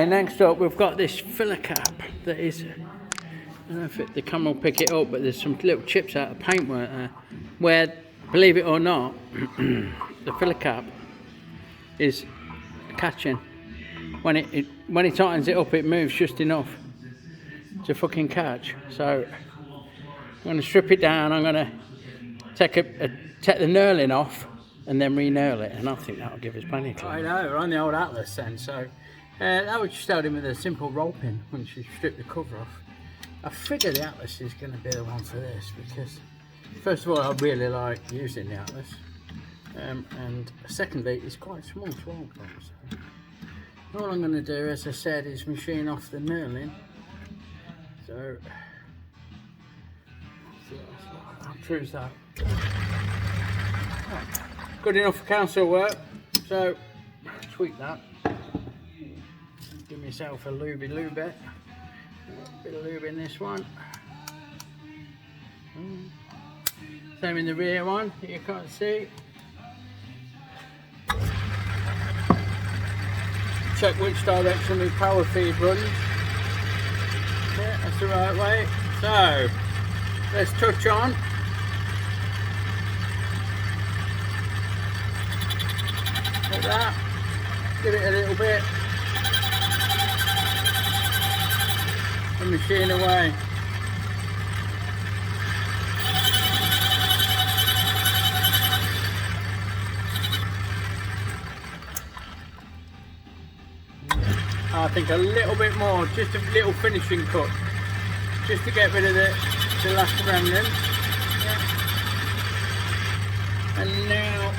next up we've got this filler cap that is, I don't know if the camera will pick it up, but there's some little chips out of paintwork there, where, believe it or not, the filler cap is catching. When it tightens it up, it moves just enough to fucking catch. So I'm going to strip it down. I'm going to take the knurling off and then re-knurl it, and I think that'll give us plenty of clean. I know, we're on the old Atlas then, so that was just held in with a simple roll pin once you strip the cover off. I figure the Atlas is going to be the one for this because, first of all, I really like using the Atlas, and secondly, it's quite small to hold from. So all I'm going to do, as I said, is machine off the knurling. So how true is that? Good enough for council work, so tweak that. Give myself a lubey. A bit of lube in this one. Same in the rear one that you can't see. Check which direction the power feed runs. Yeah, that's the right way. So let's touch on. Like that. Give it a little bit. And machine away. I think a little bit more, just a little finishing cut, just to get rid of the last remnant. Yeah. And now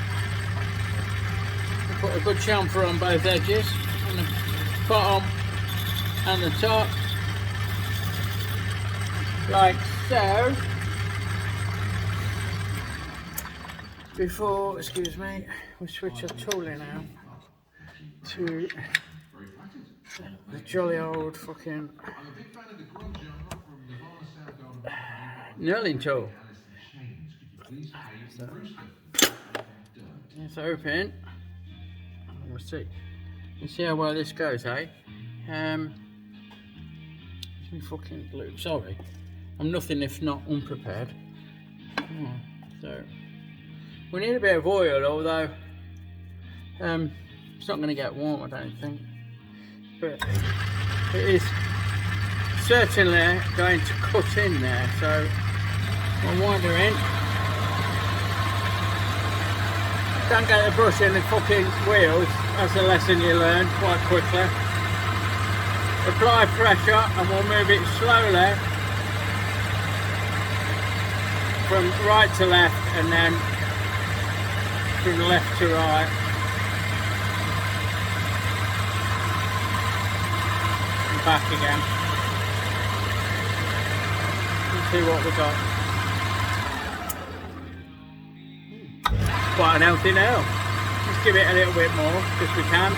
we'll put a good chamfer on both edges, on the bottom and the top, like so. Before, excuse me, we switch our tooling out to the jolly old fucking knurling tool. So it's open. We'll see. You see how well this goes, eh? It's me fucking glue. Sorry, I'm nothing if not unprepared. So we need a bit of oil, although it's not going to get warm, I don't think. But it is certainly going to cut in there, so I'm wondering, don't get the brush in the fucking wheels. That's a lesson you learn quite quickly. Apply pressure and we'll move it slowly from right to left and then from left to right. Back again. Let's see what we got. Quite an healthy nail. Let's give it a little bit more, if we can.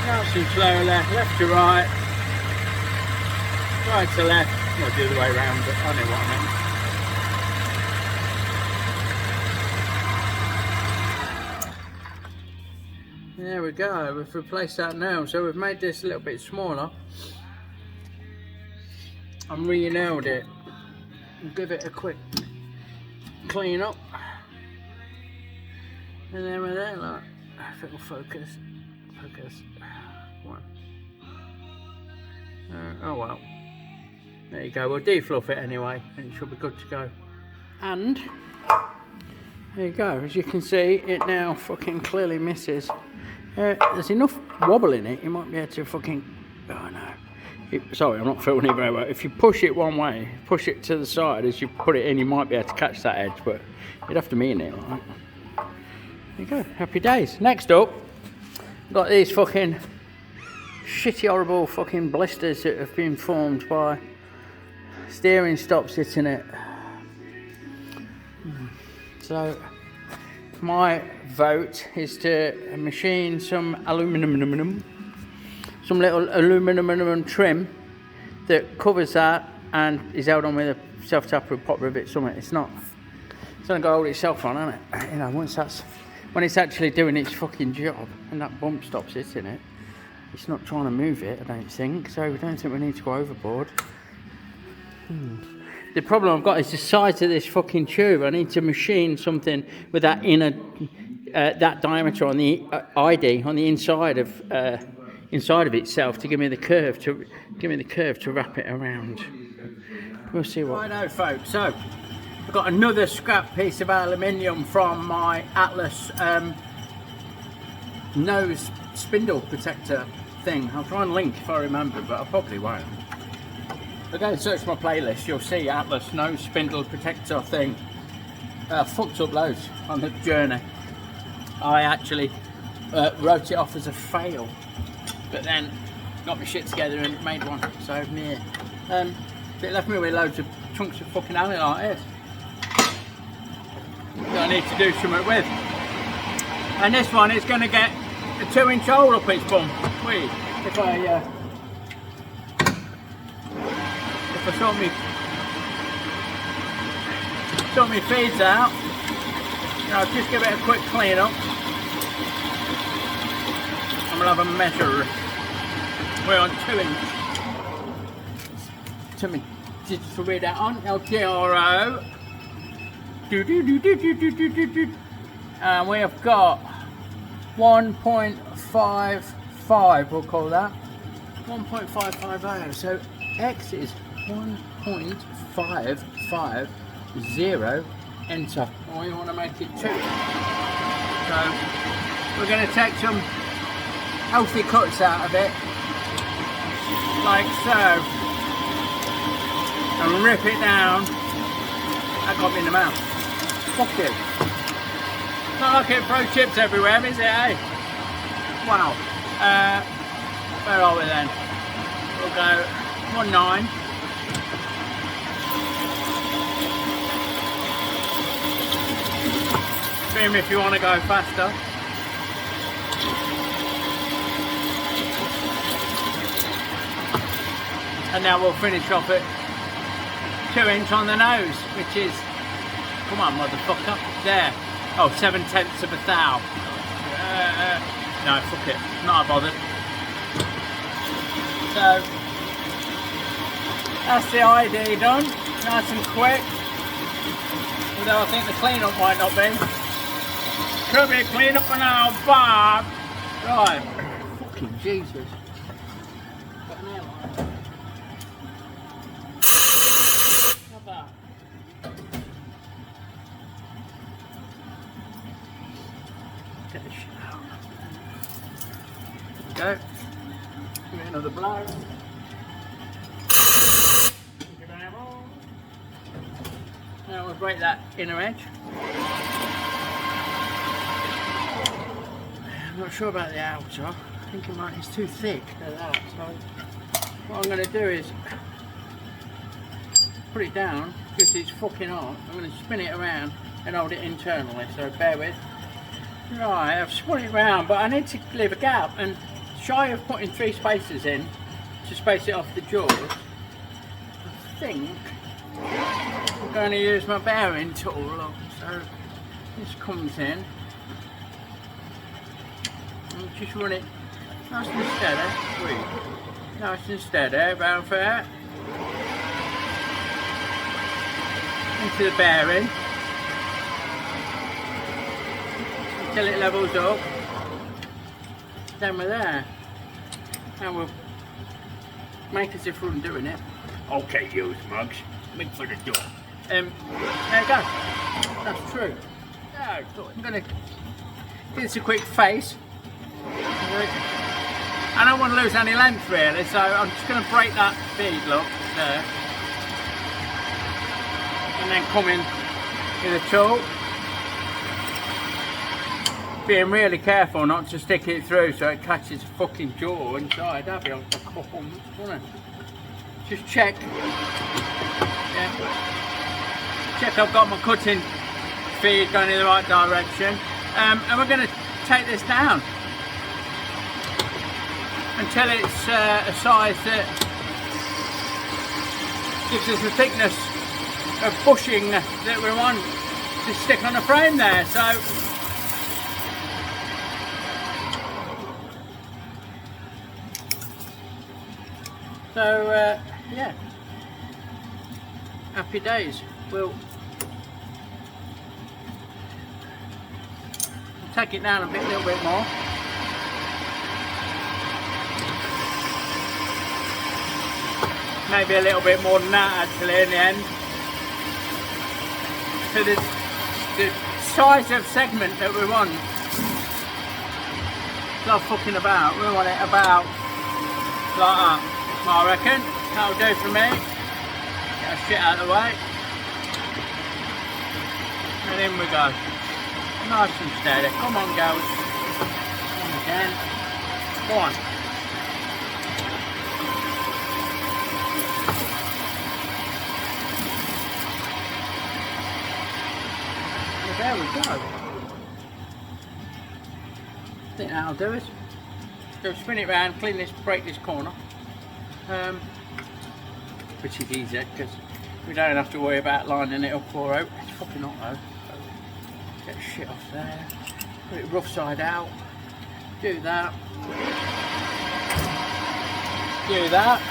Nice and slowly, left to right, right to left. Not the other way around, but I know what I mean. There we go, we've replaced that nail, so we've made this a little bit smaller and re-nailed it. We'll give it a quick clean up, and then we're there, like, if it'll focus. One. Oh well, there you go, we'll defluff it anyway and it should be good to go. And there you go, as you can see, it now fucking clearly misses. There's enough wobble in it, you might be able to fucking, oh no, sorry, I'm not filming it very well. If you push it one way, push it to the side as you put it in, you might be able to catch that edge, but you'd have to mean it, right? There you go, happy days. Next up, got these fucking shitty horrible fucking blisters that have been formed by steering stops hitting it. So my vote is to machine some little aluminum trim that covers that and is held on with a self-tapper with pop rivet something. It's only got to hold itself on, hasn't it? You know, when it's actually doing its fucking job and that bump stops hitting it, it's not trying to move it, I don't think, so we don't think we need to go overboard. The problem I've got is the size of this fucking tube. I need to machine something with that inner, that diameter on the ID on the inside of itself to give me the curve to wrap it around. We'll see what. Righto, folks. So I've got another scrap piece of aluminium from my Atlas nose spindle protector thing. I'll try and link if I remember, but I probably won't. If I go and search my playlist, you'll see Atlas nose spindle protector thing. Fucked up loads on the journey. I actually wrote it off as a fail, but then got my shit together and made one. So yeah, it left me with loads of chunks of fucking alloy like this that I need to do something with. And this one is going to get a 2-inch hole up its bum. Wait, if I sort me feeds out, I'll just give it a quick clean up, and we'll have a measure. We're on 2-inch. Turn my digital reader on, LGRO. And we have got 1.55, we'll call that 1.550. So X is 1.550. Enter. And we want to make it 2. So we're going to take some healthy cuts out of it, like so, and rip it down. That got me in the mouth. Fuck it. Not like it throw chips everywhere, is it, eh? Wow. Where are we then? We'll go 1.9. Trim if you want to go faster. And now we'll finish off at 2-inch on the nose, which is, come on motherfucker, there. Oh, 7/10 of a thou. No, fuck it, not bothered. So, that's the ID done, nice and quick. Although I think the clean-up might not be. Could be clean up now, Bob. Right. Fucking Jesus. Got an airline. How about? Get this shit out. There we go. Give it another blow. Now we'll break that inner edge. I'm not sure about the outer. I think it's too thick at that. So what I'm going to do is put it down because it's fucking hot. I'm going to spin it around and hold it internally. So bear with. Right, I've spun it around, but I need to leave a gap. And shy of putting 3 spacers in to space it off the jaws, I think I'm going to use my bearing tool. So this comes in. Just run it nice and steady, nice and steady, round fair, into the bearing, until it levels up, then we're there, and we'll make as if we're doing it. Okay, you smugs, make for the door. There you go, that's true. I'm going to give this a quick face. I don't want to lose any length really, so I'm just going to break that feed look there and then come in with a tool, being really careful not to stick it through so it catches a fucking jaw inside. That'd be on the corns, wouldn't it? Just check, yeah, check I've got my cutting feed going in the right direction, and we're going to take this down until it's a size that gives us the thickness of bushing that we want to stick on the frame there. So So yeah, happy days. We'll take it down a little bit more. Maybe a little bit more than that actually in the end. So the size of segment that we want, not fucking about, we want it about like that. I reckon that'll do for me. Get that shit out of the way. And in we go. Nice and steady. Come on, girls. Come again. Go on. Well, there we go. I think that'll do it. So spin it round, clean this, break this corner. Which is easy because we don't have to worry about lining it up or out. It's fucking hot though. So get the shit off there. Put it rough side out. Do that. Do that.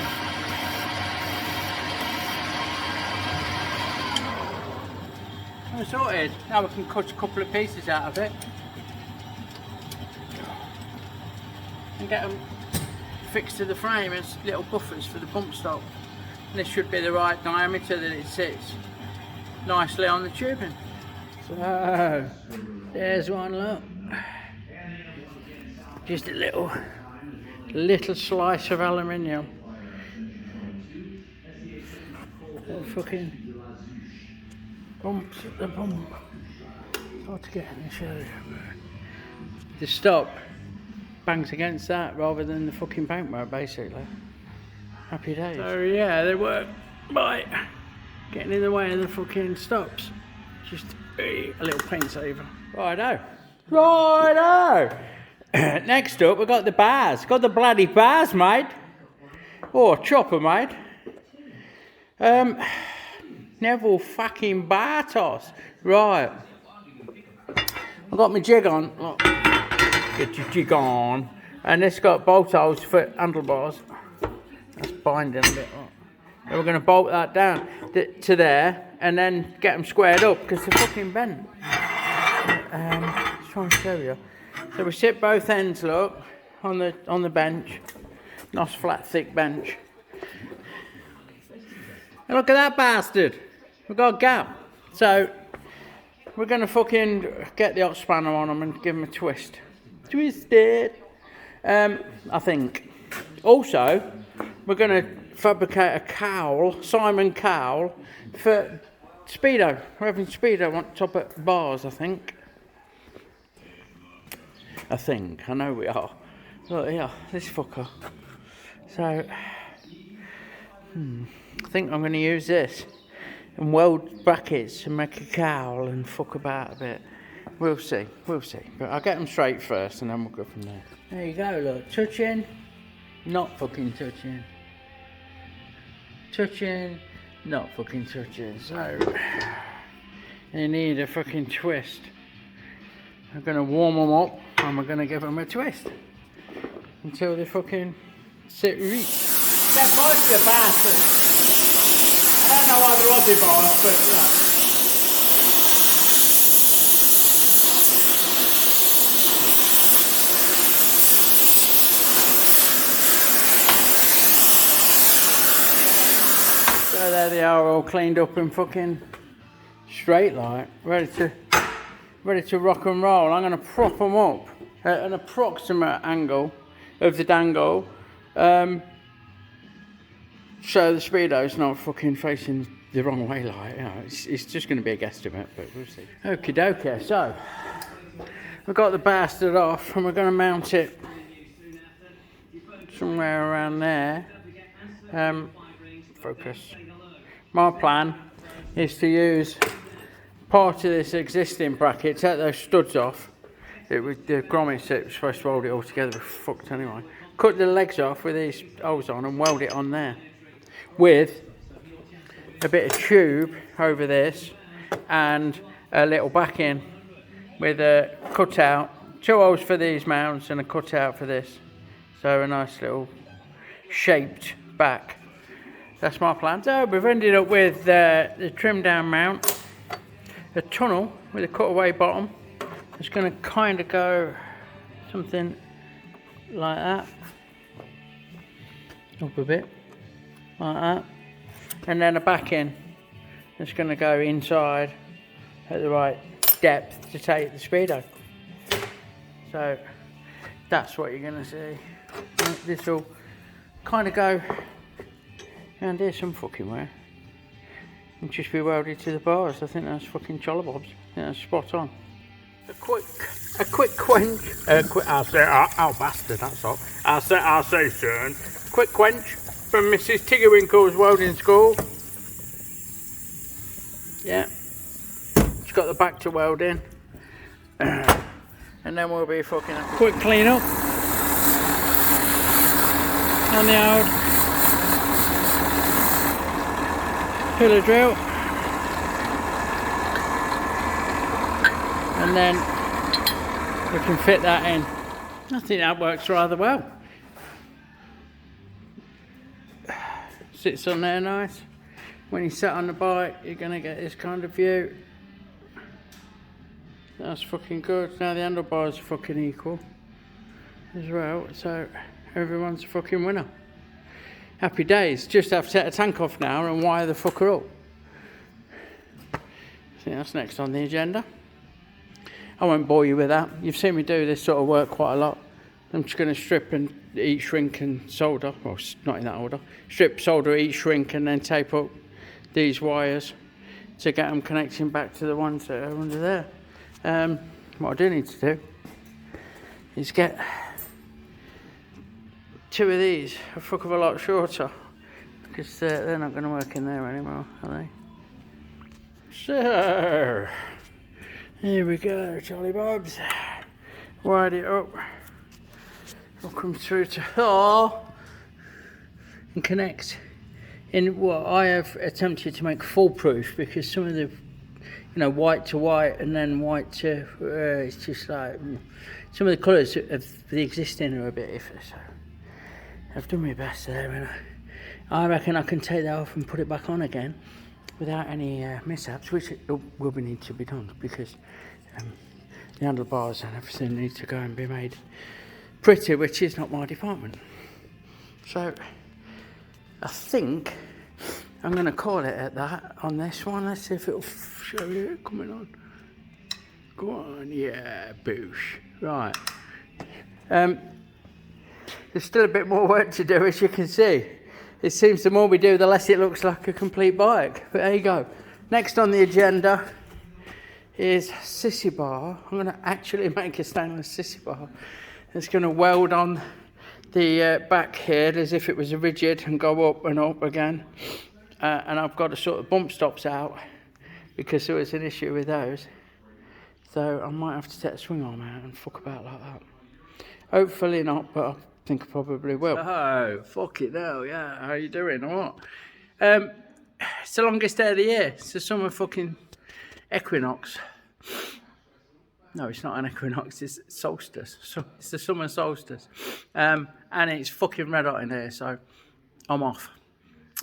We're sorted. Now we can cut a couple of pieces out of it and get them fixed to the frame as little buffers for the bump stop. And this should be the right diameter that it sits nicely on the tubing. So there's one, look. Just a little slice of aluminium. Fucking bumps at the bump. It's hard to get in the show. The stop bangs against that rather than the fucking paintwork, basically. Happy days. So yeah, they work by getting in the way of the fucking stops. Just a little paint saver. Righto. Righto. Next up, we've got the bars. Got the bloody bars, mate. Oh, chopper, mate. Neville fucking bar toss. Right. I've got my jig on. Look. Get your jig on. And it's got bolt holes for handlebars. That's binding a bit. So we're going to bolt that down to there and then get them squared up because they're fucking bent. Just trying to show you. So we sit both ends, look, on the bench. Nice flat thick bench. And look at that bastard. We've got a gap. So we're going to fucking get the hot spanner on them and give them a twist. Twist it. I think. Also, we're going to fabricate a cowl, Simon cowl, for speedo. We're having speedo on top of bars, I think. I know we are. Look, yeah, this fucker. So, I think I'm going to use this and weld brackets and make a cowl and fuck about a bit. We'll see. But I'll get them straight first and then we'll go from there. There you go, look. Touching, not fucking touching. Touching, not fucking touching. So, you need a fucking twist. I'm going to warm them up and we're going to give them a twist until they fucking sit reach. They're both the bastards. I don't know why they're Aussie bars, but yeah. So there they are, all cleaned up and fucking straight like, ready to rock and roll. I'm going to prop them up at an approximate angle of the dangle, so the speedo's not fucking facing the wrong way, like, you know, it's just going to be a guesstimate, but we'll see. Okie dokie, so we've got the bastard off and we're going to mount it somewhere around there. Focus. My plan is to use part of this existing bracket, take those studs off. The grommets that was supposed to hold it all together were fucked anyway. Cut the legs off with these holes on and weld it on there. With a bit of tube over this and a little backing with a cutout. 2 holes for these mounts and a cutout for this. So a nice little shaped back. That's my plan. So we've ended up with the trim down mount, a tunnel with a cutaway bottom. It's going to kind of go something like that, up a bit, like that, and then a back end that's going to go inside at the right depth to take the speedo. So that's what you're going to see. This will kind of go and there's some fucking wear and just be welded to the bars. I think that's fucking chollabobs. I think that's spot on. A quick quench. I'll say, oh bastard, that's all. I'll say, son. Quick quench from Mrs. Tiggerwinkle's welding school. Yeah, she's got the back to weld in, and then we'll be fucking a quick clean up on the old pillar drill, and then we can fit that in. I think that works rather well. Sits on there nice. When you sit on the bike, you're gonna get this kind of view. That's fucking good. Now the handlebars are fucking equal as well, so everyone's a fucking winner. Happy days. Just have to take the tank off now and wire the fucker up. I think that's next on the agenda. I won't bore you with that. You've seen me do this sort of work quite a lot. I'm just going to strip and heat shrink and solder. Well, not in that order. Strip, solder, heat shrink, and then tape up these wires to get them connecting back to the ones that are under there. What I do need to do is get 2 of these a fuck of a lot shorter, because they're not going to work in there anymore, are they? So here we go, Charlie Bobs. Wired it up. We'll come through to and connect in what I have attempted to make foolproof, because some of the, white to white and then white to it's just like some of the colours of the existing are a bit iffy. So I've done my best there, and I reckon I can take that off and put it back on again without any mishaps, which will need to be done, because the handlebars and everything need to go and be made pretty, which is not my department. So I think I'm going to call it at that on this one. Let's see if it'll show you it coming on. Go on, yeah, boosh. Right. There's still a bit more work to do, as you can see. It seems the more we do, the less it looks like a complete bike. But there you go. Next on the agenda is sissy bar. I'm going to actually make a stainless sissy bar. It's going to weld on the back here as if it was a rigid and go up and up again. And I've got to sort of bump stops out because there was an issue with those. So I might have to take a swing arm out and fuck about like that. Hopefully not, but I think I probably will. Oh, fuck it now, yeah. How you doing, or what? It's the longest day of the year. It's the summer fucking equinox. No, it's not an equinox, it's solstice. So it's the summer solstice. And it's fucking red hot in here, so I'm off.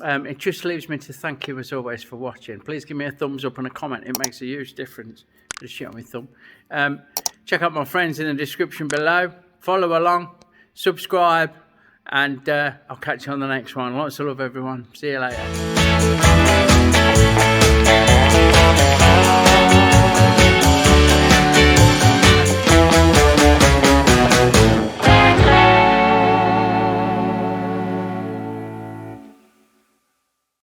It just leaves me to thank you as always for watching. Please give me a thumbs up and a comment. It makes a huge difference. Just shit on my thumb. Check out my friends in the description below. Follow along, subscribe, and I'll catch you on the next one. Lots of love, everyone. See you later.